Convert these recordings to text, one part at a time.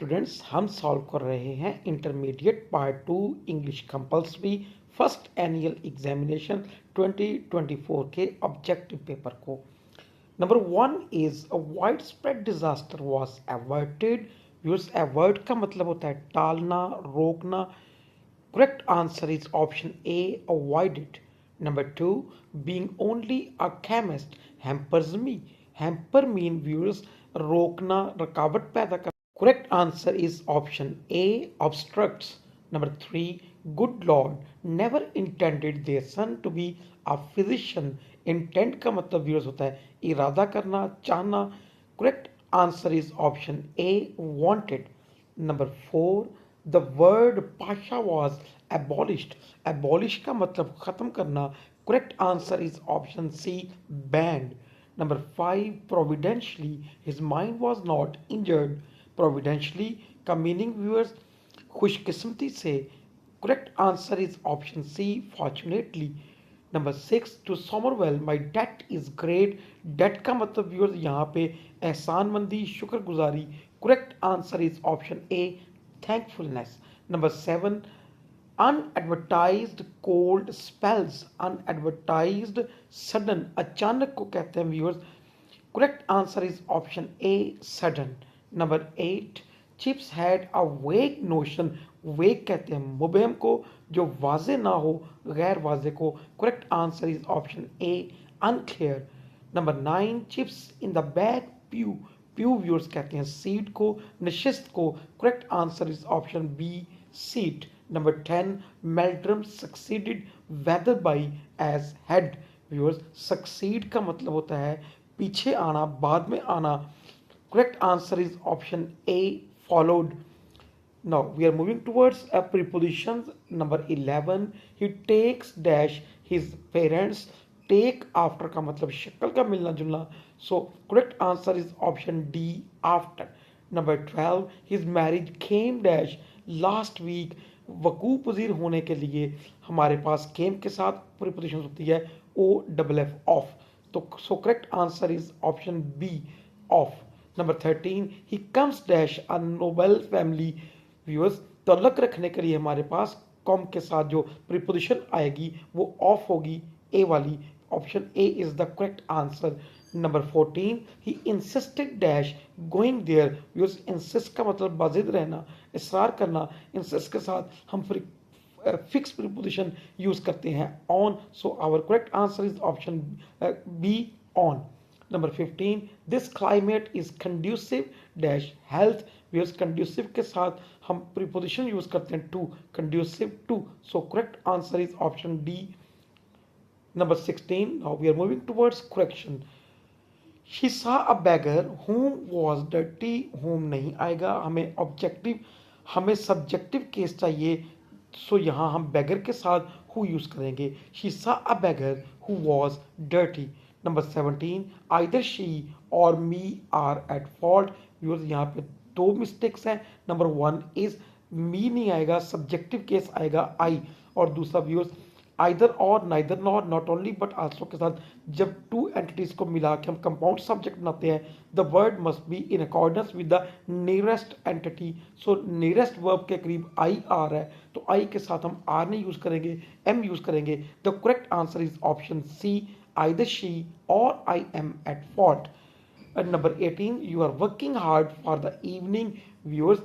Students, हम solve कर रहे हैं intermediate part 2 English compulsory first annual examination 2024 के ऑब्जेक्टिव पेपर को। Number 1 is a wide spread disaster was averted. Viewers, avert का मतलब होता है टालना, रोकना। Correct answer is option A, avoided. Number 2, being only a chemist hampers me. Hamper mean viewers रोकना, रुकावट पैदा करना. Correct answer is option A, obstructs. Number 3, good Lord never intended their son to be a physician. Intent का मतलब viewers होता है इरादा करना, चाहना. Correct answer is option A, wanted. Number 4, the word pasha was abolished. Abolish का मतलब खत्म करना. Correct answer is option C, banned. Number 5, providentially his mind was not injured. Providentially का meaning viewers खुशकिस्मती से. Correct answer is option C, fortunately. Number 6, to Somervell my debt is great. Debt का मतलब viewers यहाँ पे एहसानमंदी, शुक्रगुजारी. Correct answer is option A, thankfulness. Number 7, unadvertised cold spells. Unadvertised sudden, अचानक को कहते हैं viewers. Correct answer is option A, sudden. Number 8, chips had a vague notion. वेग कहते हैं मुबहम को, जो वाजे ना हो, गैर वाजे को. Correct answer is option A, unclear. Number 9, chips in the back pew. Pew viewers कहते हैं सीट को, नशिस्त को. Correct answer is option B, seat. Number 10, Meldrum succeeded weather by as head. Viewers, succeed का मतलब होता है पीछे आना, बाद में आना. Correct answer is option A, followed. Now we are moving towards a prepositions. Number 11, he takes dash his parents. Take after का मतलब शक्ल का मिलना जुलना. So correct answer is option D, after. Number 12, his marriage came dash last week. वकू पजीर होने के लिए हमारे पास came के साथ prepositions होती है O double F, off. तो so correct answer is option B, off. Number 13, he comes dash a noble family. Viewers, तल्लक रखने के लिए हमारे पास कॉम के साथ जो प्रीपोजिशन आएगी वो ऑफ होगी, ए वाली. Option A is the correct answer. Number 14, ही insisted dash going there. Viewers, insist का मतलब बाजिद रहना, इसरार करना. इंसिस्ट के साथ हम फिक्स प्रीपोजिशन यूज करते हैं, on. So our correct answer is option B, on. Number 15, this climate is conducive dash health. Viewers, conducive के साथ हम प्रीपोजिशन यूज करते हैं to, conducive to. So correct answer is option D. Number 16, now we are moving towards correction. She saw a beggar whom was dirty. whom नहीं आएगा, हमें objective, हमें subjective case चाहिए. सो यहाँ हम beggar के साथ who यूज करेंगे. She saw a beggar who was dirty. Number 17, either she और मी आर एट फॉल्ट. व्यूअर्स, यहाँ पे दो मिस्टेक्स हैं. नंबर 1 इज मी नहीं आएगा, सब्जेक्टिव केस आएगा आई. और दूसरा व्यूअर्स, आइदर और, neither nor, not only but also के साथ जब टू एंटिटीज को मिला के हम कंपाउंड सब्जेक्ट बनाते हैं, the word must be in accordance with the nearest entity. So nearest verb के करीब आई आ रहा है, तो आई के साथ हम आर नहीं यूज करेंगे, एम यूज करेंगे. The correct answer is option C, either she or I am at fault. Number 18, you are working hard for the evening. Viewers,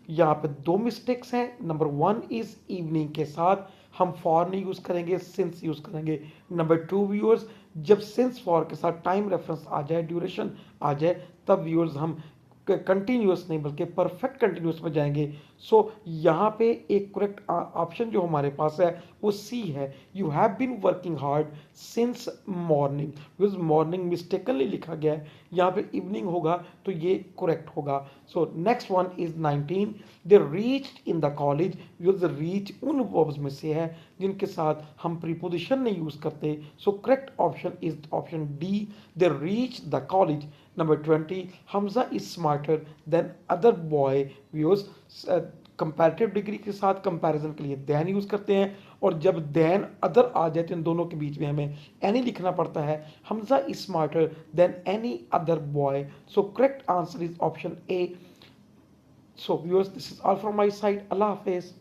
यहाँ पे दो मिस्टेक्स हैं. नंबर 1 इज इवनिंग के साथ हम फॉर नहीं यूज करेंगे, सिंस यूज करेंगे. नंबर 2 व्यूअर्स, जब सिंस फॉर के साथ टाइम रेफरेंस आ जाए, ड्यूरेशन आ जाए, तब व्यूअर्स हम कंटिन्यूस नहीं बल्कि परफेक्ट कंटिन्यूस में जाएंगे. सो यहाँ पे एक करेक्ट ऑप्शन जो हमारे पास है वो सी है. You have been working hard since morning. Because morning mistakenly लिखा गया है, यहाँ पे इवनिंग होगा तो ये करेक्ट होगा. So next one is 19, they reached in the college. Because reach उन वर्ब्स में से है जिनके साथ हम प्रीपोजिशन नहीं यूज करते. So correct option is option D, they reach the college. Number 20, Hamza is smarter than other boy. Viewers, comparative degree के साथ कंपैरिजन के लिए देन यूज करते हैं, और जब देन अदर आ जाए तो इन दोनों के बीच में हमें एनी लिखना पड़ता है. Hamza is smarter than any other boy. So correct answer is option A, So viewers, this is all from my side. Allah Hafiz.